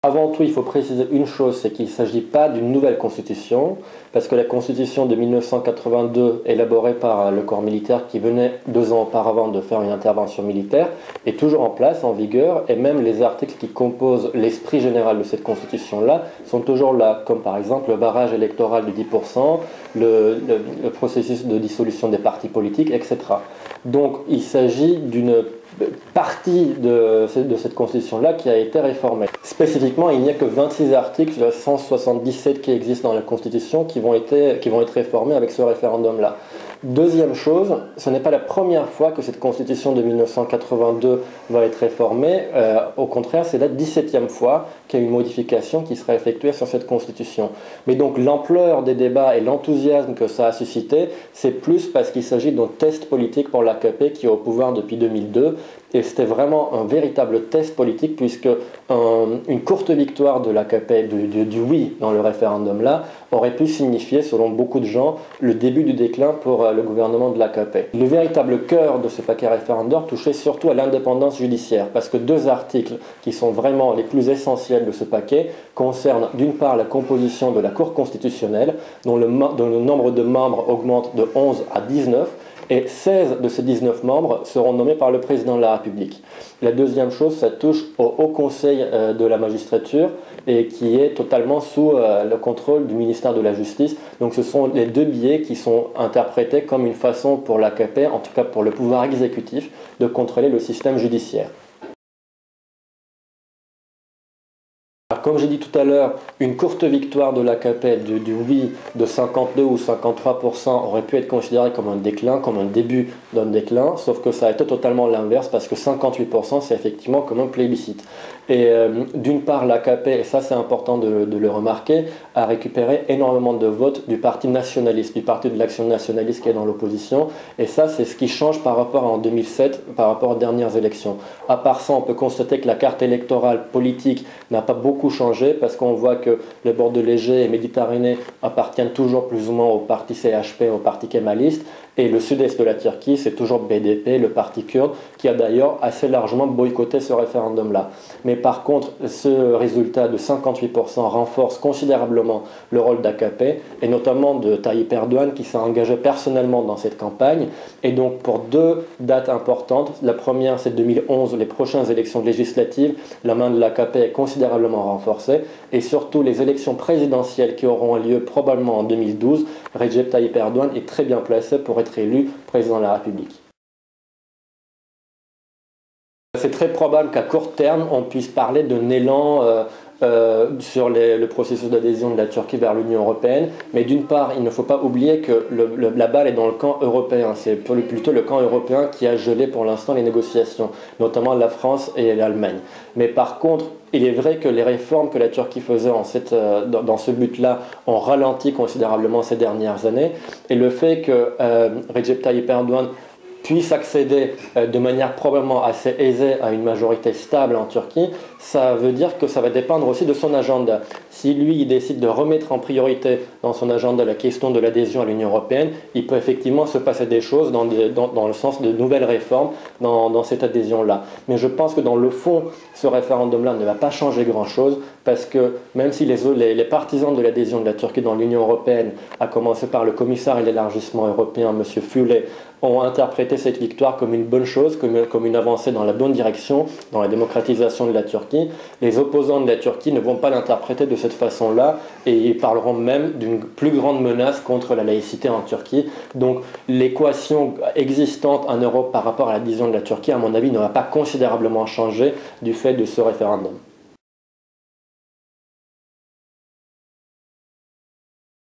Avant tout, il faut préciser une chose, c'est qu'il ne s'agit pas d'une nouvelle constitution, parce que la constitution de 1982, élaborée par le corps militaire qui venait 2 ans auparavant de faire une intervention militaire, est toujours en place, en vigueur, et même les articles qui composent l'esprit général de cette constitution-là sont toujours là, comme par exemple le barrage électoral de 10%, le processus de dissolution des partis politiques, etc. Donc il s'agit d'une partie de cette constitution-là qui a été réformée. Spécifiquement, il n'y a que 26 articles sur les 177 qui existent dans la constitution qui vont être réformés avec ce référendum-là. Deuxième chose, ce n'est pas la première fois que cette constitution de 1982 va être réformée. Au contraire, c'est la 17e fois qu'il y a une modification qui sera effectuée sur cette constitution. Mais donc l'ampleur des débats et l'enthousiasme que ça a suscité, c'est plus parce qu'il s'agit d'un test politique pour l'AKP qui est au pouvoir depuis 2002. Et c'était vraiment un véritable test politique puisque une courte victoire de l'AKP, du oui dans le référendum-là, aurait pu signifier, selon beaucoup de gens, le début du déclin pour le gouvernement de l'AKP. Le véritable cœur de ce paquet référendaire touchait surtout à l'indépendance judiciaire parce que 2 articles qui sont vraiment les plus essentiels de ce paquet concernent d'une part la composition de la Cour constitutionnelle dont le nombre de membres augmente de 11 à 19 et 16 de ces 19 membres seront nommés par le président de la République. La deuxième chose, ça touche au Haut Conseil de la magistrature et qui est totalement sous le contrôle du ministère de la Justice. Donc ce sont les 2 biais qui sont interprétés comme une façon pour l'AKP, en tout cas pour le pouvoir exécutif, de contrôler le système judiciaire. Comme j'ai dit tout à l'heure, une courte victoire de l'AKP du oui de 52 ou 53% aurait pu être considérée comme un déclin, comme un début d'un déclin, sauf que ça a été totalement l'inverse parce que 58% c'est effectivement comme un plébiscite. Et d'une part l'AKP, et ça c'est important de le remarquer, a récupéré énormément de votes du parti nationaliste, du parti de l'action nationaliste qui est dans l'opposition, et ça c'est ce qui change par rapport à en 2007, par rapport aux dernières élections. À part ça, on peut constater que la carte électorale politique n'a pas beaucoup changé parce qu'on voit que les Bordelais et Méditerranée appartiennent toujours plus ou moins au parti CHP, au parti kémaliste, et le sud-est de la Turquie, c'est toujours BDP, le parti kurde, qui a d'ailleurs assez largement boycotté ce référendum-là. Mais par contre, ce résultat de 58% renforce considérablement le rôle d'AKP, et notamment de Tayyip Erdogan, qui s'est engagé personnellement dans cette campagne. Et donc pour 2 dates importantes, la première c'est 2011, les prochaines élections législatives, la main de l'AKP est considérablement renforcée, et surtout les élections présidentielles qui auront lieu probablement en 2012, Recep Tayyip Erdogan est très bien placé pour être élu président de la République. C'est très probable qu'à court terme, on puisse parler d'un élan sur le processus d'adhésion de la Turquie vers l'Union européenne. Mais d'une part, il ne faut pas oublier que la balle est dans le camp européen. C'est plutôt le camp européen qui a gelé pour l'instant les négociations, notamment la France et l'Allemagne. Mais par contre, il est vrai que les réformes que la Turquie faisait dans ce but-là ont ralenti considérablement ces dernières années. Et le fait que Recep Tayyip Erdogan puisse accéder de manière probablement assez aisée à une majorité stable en Turquie, ça veut dire que ça va dépendre aussi de son agenda. Si lui, il décide de remettre en priorité dans son agenda la question de l'adhésion à l'Union européenne, il peut effectivement se passer des choses dans le sens de nouvelles réformes dans cette adhésion-là. Mais je pense que dans le fond, ce référendum-là ne va pas changer grand-chose parce que même si les partisans de l'adhésion de la Turquie dans l'Union européenne, à commencer par le commissaire à l'élargissement européen, M. Füle, ont interprété cette victoire comme une bonne chose, comme une avancée dans la bonne direction, dans la démocratisation de la Turquie, les opposants de la Turquie ne vont pas l'interpréter de cette façon-là et ils parleront même d'une plus grande menace contre la laïcité en Turquie. Donc l'équation existante en Europe par rapport à l'adhésion de la Turquie, à mon avis, ne va pas considérablement changer du fait de ce référendum.